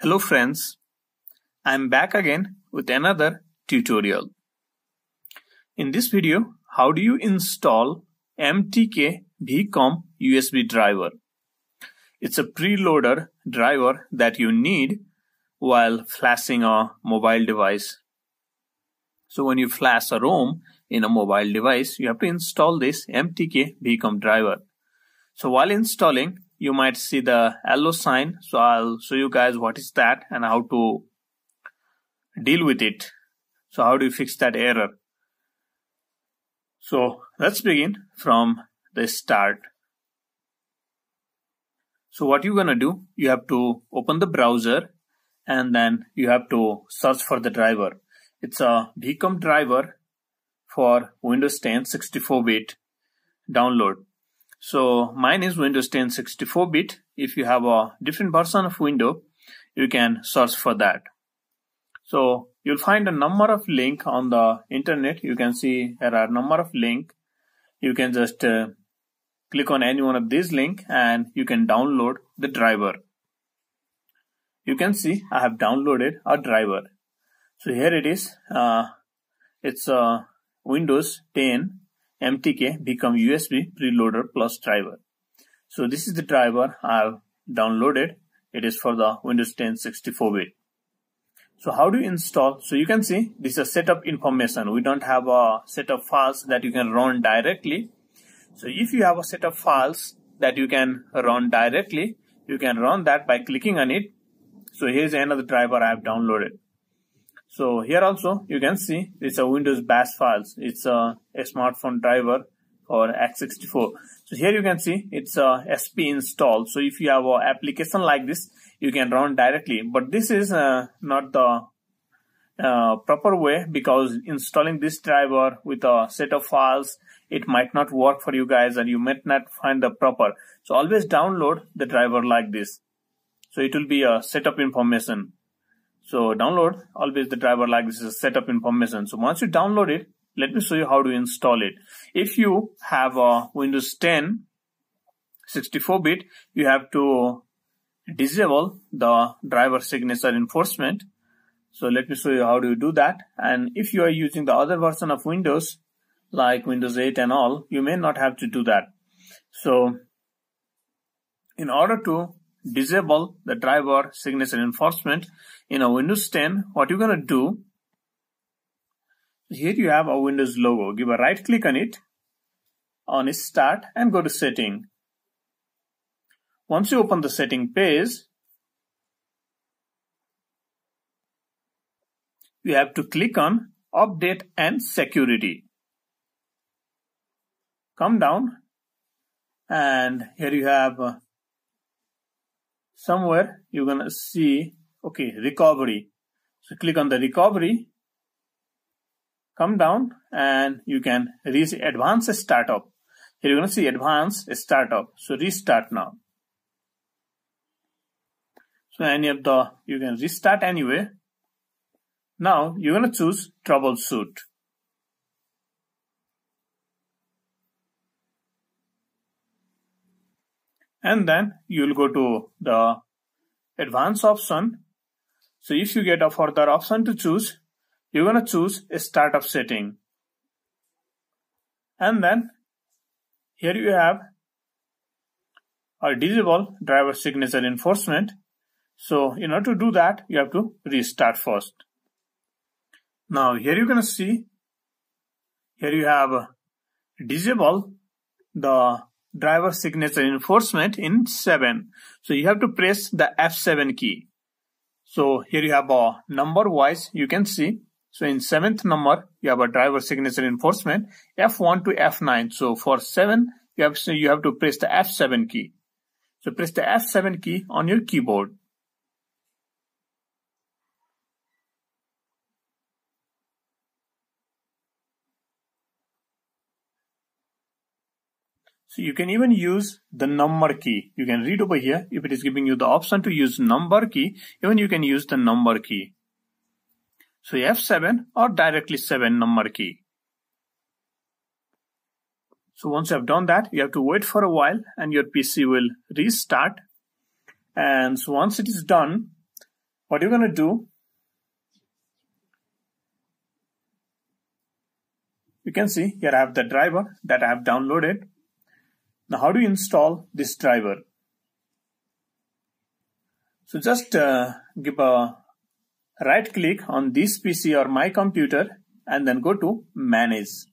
Hello friends, I am back again with another tutorial. In this video, how do you install MTK VCOM USB driver? It's a preloader driver that you need while flashing a mobile device. So when you flash a ROM in a mobile device, you have to install this MTK VCOM driver. So while installing, you might see the yellow sign. So I'll show you guys what is that and how to deal with it. So how do you fix that error? So let's begin from the start. So what you're gonna do, you have to open the browser and then you have to search for the driver. It's a VCOM driver for Windows 10 64-bit download. So mine is Windows 10 64-bit. If you have a different version of Windows, you can search for that. So you'll find a number of links on the internet. You can see there are a number of links. You can just click on any one of these links and you can download the driver. You can see I have downloaded a driver. So here it is. It's a Windows 10 MTK VCOM USB preloader plus driver. So this is the driver I have downloaded. It is for the Windows 10 64-bit. So how do you install? So you can see this is a setup information. We don't have a set of files that you can run directly. So if you have a set of files that you can run directly, you can run that by clicking on it. So here's another driver I have downloaded. So here also you can see it's a Windows bash files. It's a smartphone driver or x64. So here you can see it's a SP install. So if you have an application like this, you can run directly. But this is not the proper way, because installing this driver with a set of files, it might not work for you guys and you might not find the proper. So always download the driver like this. So it will be a setup information. So download always the driver like this is a setup information. So once you download it, let me show you how to install it. If you have a Windows 10 64-bit, you have to disable the driver signature enforcement. So let me show you how do you do that. And if you are using the other version of Windows, like Windows 8 and all, you may not have to do that. So in order to disable the driver signature enforcement in a Windows 10, what you're gonna do, here you have a Windows logo. Give a right click on it, on start, and go to setting. Once you open the setting page, you have to click on update and security. Come down and here you have somewhere you're gonna see, okay, recovery. So click on the recovery, come down and you can reach advanced startup. Here you're gonna see advanced startup. So restart now. So you can restart anyway. Now you're gonna choose troubleshoot. And then you will go to the advanced option. So if you get a further option to choose, you're going to choose a startup setting. And then here you have a disable driver signature enforcement. So in order to do that, you have to restart first. Now here you're going to see, here you have disable the driver signature enforcement in 7. So you have to press the F7 key. So here you have a number wise, you can see. So in 7th number, you have a driver signature enforcement, F1 to F9. So for 7, you have to press the F7 key. So press the F7 key on your keyboard. So you can even use the number key. You can read over here. If it is giving you the option to use number key, even you can use the number key. So F7 or directly 7 number key. So once you have done that, you have to wait for a while and your PC will restart. And so once it is done, what you're going to do, you can see here I have the driver that I have downloaded. Now how do you install this driver? So just give a right click on this PC or my computer and then go to Manage.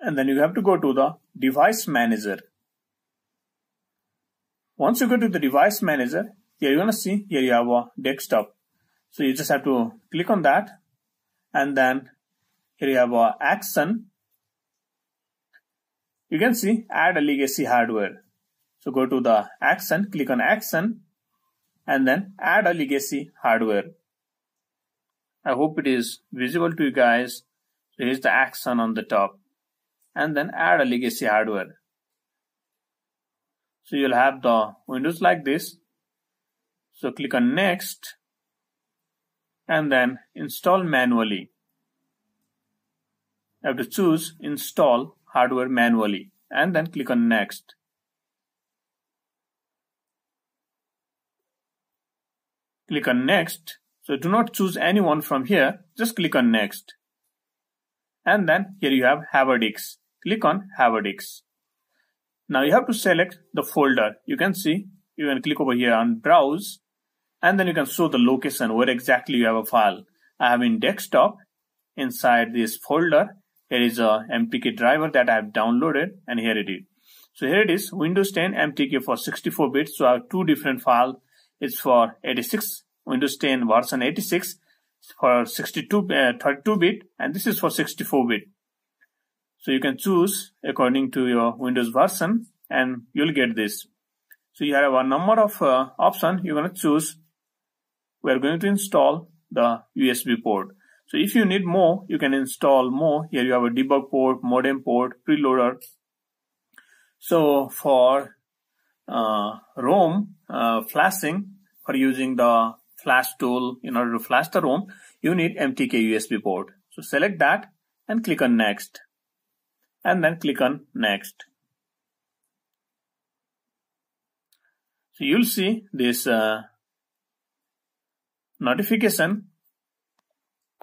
And then you have to go to the Device Manager. Once you go to the Device Manager, here you're going to see here you have a desktop. So you just have to click on that, and then here you have a action. You can see add a legacy hardware. So go to the action, click on action, and then add a legacy hardware. I hope it is visible to you guys. So here's the action on the top, and then add a legacy hardware. So you'll have the windows like this. So click on next, and then install manually. You have to choose install hardware manually, and then click on next. Click on next. So do not choose anyone from here, just click on next. And then here you have Haverdix. Click on Haverdix. Now you have to select the folder. You can see, you can click over here on browse, and then you can show the location where exactly you have a file. I have in desktop. Inside this folder, here is a MTK driver that I have downloaded, and here it is. So here it is, Windows 10 MTK for 64 bits. So I have two different files. It's for 86, Windows 10 version 86 for 32 bit, and this is for 64 bit. So you can choose according to your Windows version, and you'll get this. So you have a number of options. You're going to choose. We are going to install the USB port. So if you need more, you can install more. Here you have a debug port, modem port, preloader. So for ROM flashing, for using the flash tool in order to flash the ROM, you need MTK USB port. So select that and click on next, and then click on next. So you'll see this notification.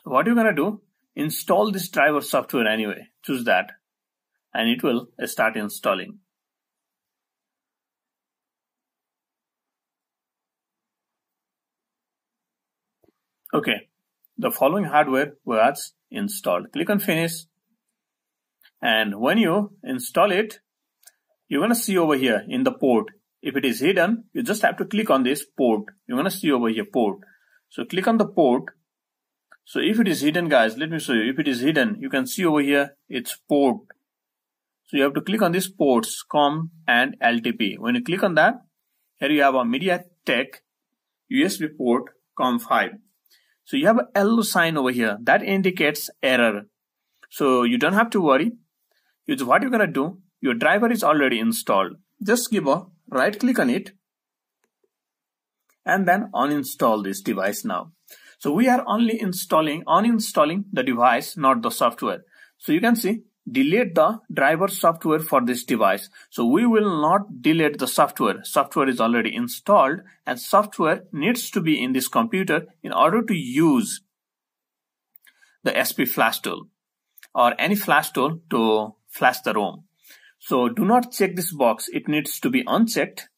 So what you're going to do, install this driver software anyway. Choose that, and it will start installing. Okay, the following hardware was installed. Click on finish, and when you install it, you're going to see over here in the port. If it is hidden, you just have to click on this port. You're going to see over here port. So click on the port. So if it is hidden, guys, let me show you. If it is hidden, you can see over here, it's port. So you have to click on these ports, COM and LTP. When you click on that, here you have a MediaTek USB port COM5. So you have a yellow sign over here that indicates error. So you don't have to worry. What you're going to do, your driver is already installed. Just give a right click on it and then uninstall this device now. So we are only uninstalling the device, not the software. So you can see, delete the driver software for this device. So we will not delete the software. Software is already installed, and software needs to be in this computer in order to use the SP flash tool or any flash tool to flash the ROM. So do not check this box. It needs to be unchecked.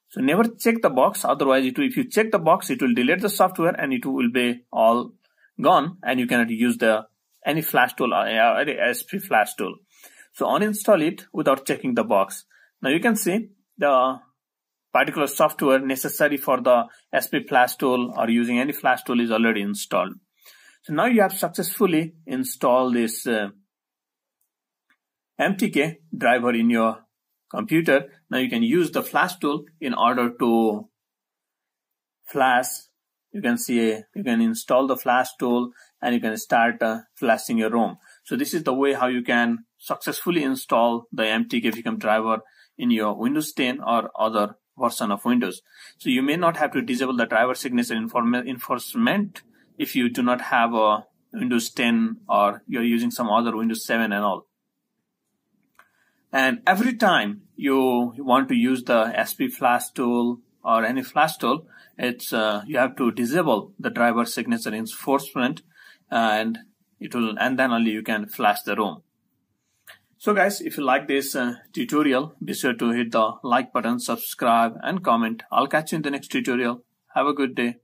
So never check the box. Otherwise, if you check the box, it will delete the software and it will be all gone, and you cannot use any flash tool or SP flash tool. So uninstall it without checking the box. Now you can see the particular software necessary for the SP flash tool or using any flash tool is already installed. So now you have successfully installed this MTK driver in your computer. Now you can use the flash tool in order to flash. You can see you can install the flash tool and you can start flashing your ROM. So this is the way how you can successfully install the MTK VCOM driver in your Windows 10 or other version of Windows. So you may not have to disable the driver signature enforcement if you do not have a Windows 10 or you're using some other Windows 7 and all. And every time you want to use the SP flash tool or any flash tool, it's you have to disable the driver signature enforcement, and then only you can flash the ROM. So guys, if you like this tutorial, be sure to hit the like button, subscribe and comment. I'll catch you in the next tutorial. Have a good day.